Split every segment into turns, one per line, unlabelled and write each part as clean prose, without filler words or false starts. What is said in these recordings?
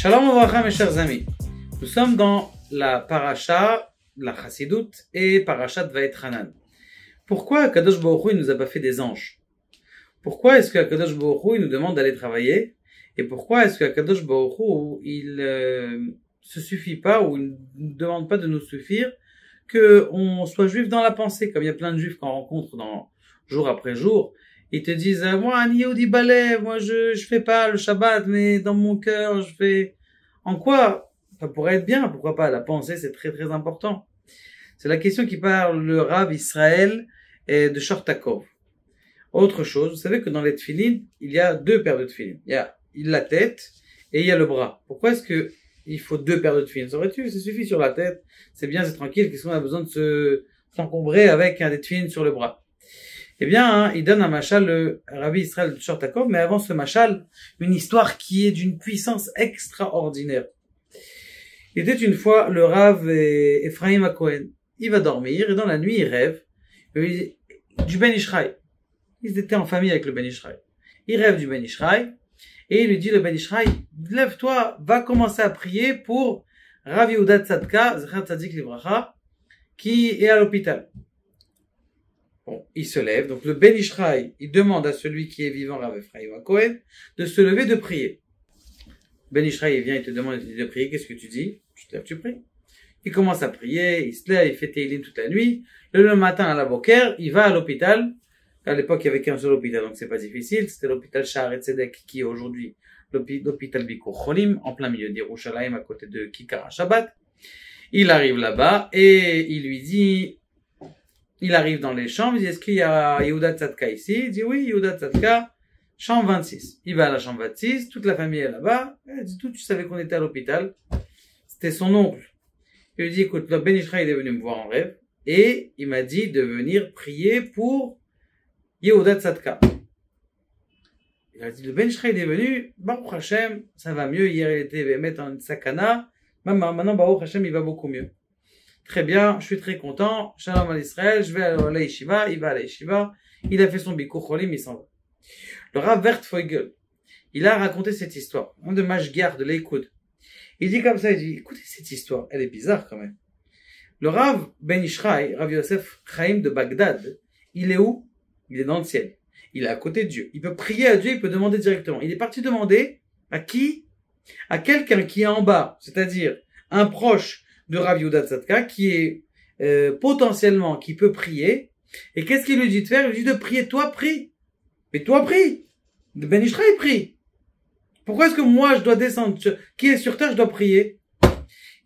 Shalom Avracha, mes chers amis. Nous sommes dans la paracha, la Chassidut et parachat Vaetchanan. Pourquoi Kadosh Baruch Hu, il nous a pas fait des anges? Pourquoi est-ce que Kadosh Baruch Hu, il nous demande d'aller travailler? Et pourquoi est-ce que Kadosh Baruch Hu, il se suffit pas ou il ne demande pas de nous suffire que on soit juif dans la pensée, comme il y a plein de juifs qu'on rencontre jour après jour. Ils te disent, moi, un Yehudi balai, moi, je fais pas le Shabbat, mais dans mon cœur, je fais. En quoi? Ça pourrait être bien, pourquoi pas? La pensée, c'est très, très important. C'est la question qui parle le Rav Israël et de Shortakov. Autre chose, vous savez que dans les tefilines, il y a deux paires de tefilines. Il y a la tête et il y a le bras. Pourquoi est-ce que il faut deux paires de tefilines? Ça suffit sur la tête. C'est bien, c'est tranquille. Qu'est-ce qu'on a besoin de s'encombrer avec des tefilines sur le bras? Eh bien, il donne un machal, le Rabbi Israël de Shortakov, mais avant ce machal, une histoire qui est d'une puissance extraordinaire. Il était une fois le Rav Ephraim HaKohen. Il va dormir, et dans la nuit, il rêve du Ben Ishraï. Ils étaient en famille avec le Ben Ishraï. Il rêve du Ben Ishraï, et il lui dit, le Ben Ishraï, lève-toi, va commencer à prier pour Rav Yehuda Tzadka, Zechat Tzadik Livracha, qui est à l'hôpital. Bon, il se lève. Donc le Ben Ishraï, il demande à celui qui est vivant, Rav Ephraim HaKohen, de se lever, de prier. Ben Ishraï, il vient, il te demande de prier. Qu'est-ce que tu dis? Tu te lèves, tu pries. Il commence à prier, il se lève, il fait Teilim toute la nuit. Le matin à la Boker, il va à l'hôpital. À l'époque, il n'y avait qu'un seul hôpital, donc c'est pas difficile. C'était l'hôpital Sha'ar Tzedek, qui est aujourd'hui l'hôpital Bikur Cholim, en plein milieu d'Yerushalayim, à côté de Kikar HaShabbat. Il arrive là-bas et il lui dit, il arrive dans les chambres, il dit, est-ce qu'il y a Yehuda Tzadka ici? Il dit, oui, Yehuda Tzadka, chambre 26. Il va à la chambre 26, toute la famille est là-bas. Il dit, tu savais qu'on était à l'hôpital. C'était son oncle. Il lui dit, écoute, le Ben Ishraï est venu me voir en rêve, et il m'a dit de venir prier pour Yehuda Tzadka. Il a dit, le Ben Ishraï est venu, Baruch Hashem, ça va mieux, hier il était mettre en sakana, maintenant Baruch Hashem, il va beaucoup mieux. Très bien, je suis très content. Shalom à Israël, je vais à la yeshiva, il va à la yeshiva, il a fait son bikur cholim, il s'en va. Le Rav Wertfeugel, il a raconté cette histoire, un de Mashgiar, de l'Eikoud. Il dit comme ça, il dit, écoutez cette histoire, elle est bizarre quand même. Le Rav Ben Ishraï, Rav Yosef Chaim de Bagdad, il est où? Il est dans le ciel. Il est à côté de Dieu. Il peut prier à Dieu, il peut demander directement. Il est parti demander à qui? À quelqu'un qui est en bas, c'est-à-dire un proche de Rav Yehuda Tzadka, qui est potentiellement, qui peut prier. Et qu'est-ce qu'il lui dit de faire? Il lui dit de prier. Toi, prie. Mais toi, prie. Ben Ishraï prie. Pourquoi est-ce que moi, je dois descendre? Qui est sur terre, je dois prier?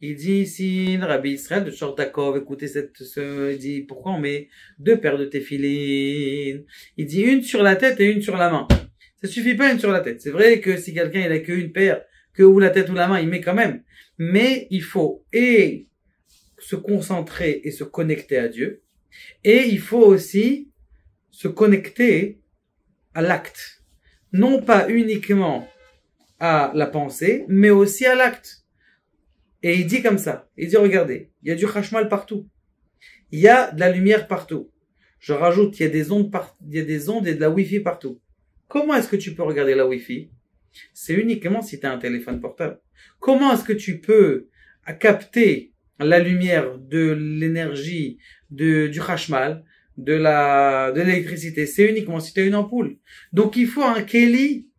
Il dit ici, Rabbi Israël de Shortakov, écoutez il dit, pourquoi on met deux paires de téphilines? Il dit une sur la tête et une sur la main. Ça suffit pas une sur la tête. C'est vrai que si quelqu'un, il a qu'une paire, que ou la tête ou la main, il met quand même. Mais il faut et se concentrer et se connecter à Dieu, et il faut aussi se connecter à l'acte. Non pas uniquement à la pensée, mais aussi à l'acte. Et il dit comme ça, il dit regardez, il y a du chashmal partout. Il y a de la lumière partout. Je rajoute, il y a des ondes et de la wifi partout. Comment est-ce que tu peux regarder la wifi? C'est uniquement si tu as un téléphone portable. Comment est-ce que tu peux capter la lumière, de l'énergie, du chashmal, de l'électricité? C'est uniquement si tu as une ampoule. Donc il faut un keli,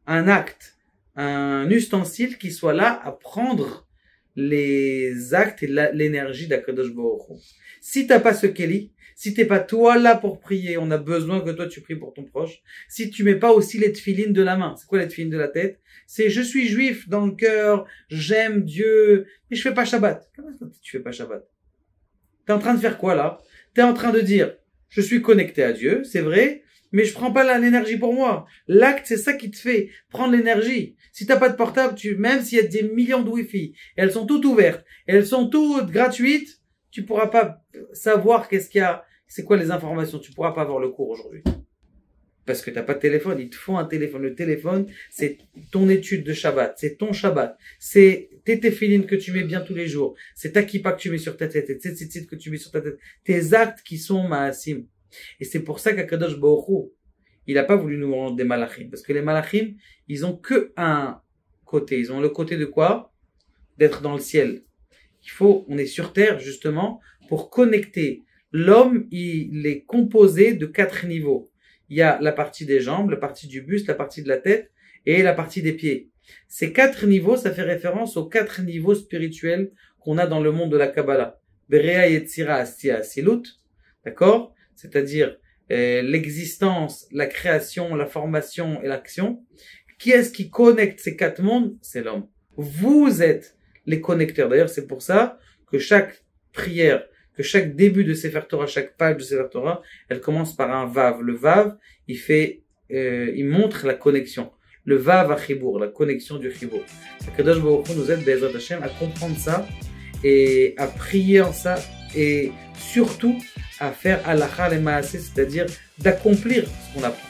un acte, un ustensile qui soit là à prendre les actes et l'énergie d'Akadosh Baruch Hu. Si t'as pas ce keli, si t'es pas toi là pour prier, on a besoin que toi tu pries pour ton proche. Si tu mets pas aussi les tefilines de la main, c'est quoi les tefilines de la tête? C'est je suis juif dans le cœur, j'aime Dieu, mais je fais pas Shabbat. Comment est-ce que tu fais pas Shabbat? T'es en train de faire quoi là? T'es en train de dire je suis connecté à Dieu, c'est vrai, mais je prends pas l'énergie pour moi. L'acte, c'est ça qui te fait prendre l'énergie. Si t'as pas de portable, même s'il y a des millions de Wi-Fi, elles sont toutes ouvertes, elles sont toutes gratuites, tu pourras pas savoir qu'est-ce qu'il y a, c'est quoi les informations, tu pourras pas avoir le cours aujourd'hui. Parce que t'as pas de téléphone, ils te font un téléphone. Le téléphone, c'est ton étude de Shabbat, c'est ton Shabbat, c'est tes téphilines que tu mets bien tous les jours, c'est ta kippa que tu mets sur ta tête, et tzitzit que tu mets sur ta tête, tes actes qui sont ma'asim. Et c'est pour ça qu'Akadosh Baruch Hu, il a pas voulu nous rendre des malachim. Parce que les malachim, ils ont que côtés. Ils ont le côté de quoi? D'être dans le ciel. On est sur terre justement pour connecter. L'homme, il est composé de 4 niveaux. Il y a la partie des jambes, la partie du buste, la partie de la tête et la partie des pieds. Ces 4 niveaux, ça fait référence aux 4 niveaux spirituels qu'on a dans le monde de la Kabbalah. Berea Yetzira Astia Asilut, d'accord? C'est-à-dire l'existence, la création, la formation et l'action. Qui est-ce qui connecte ces 4 mondes? C'est l'homme. Vous êtes les connecteurs. D'ailleurs, c'est pour ça que chaque prière, que chaque début de Sefer Torah, chaque page de Sefer Torah, elle commence par un Vav. Le Vav, il montre la connexion. Le Vav à Chibour, la connexion du Chibour. Kadosh Baruch Hu nous aide, Be'ezrat Hashem, à comprendre ça et à prier en ça et surtout à faire halakha le maaseh, c'est-à-dire d'accomplir ce qu'on apprend.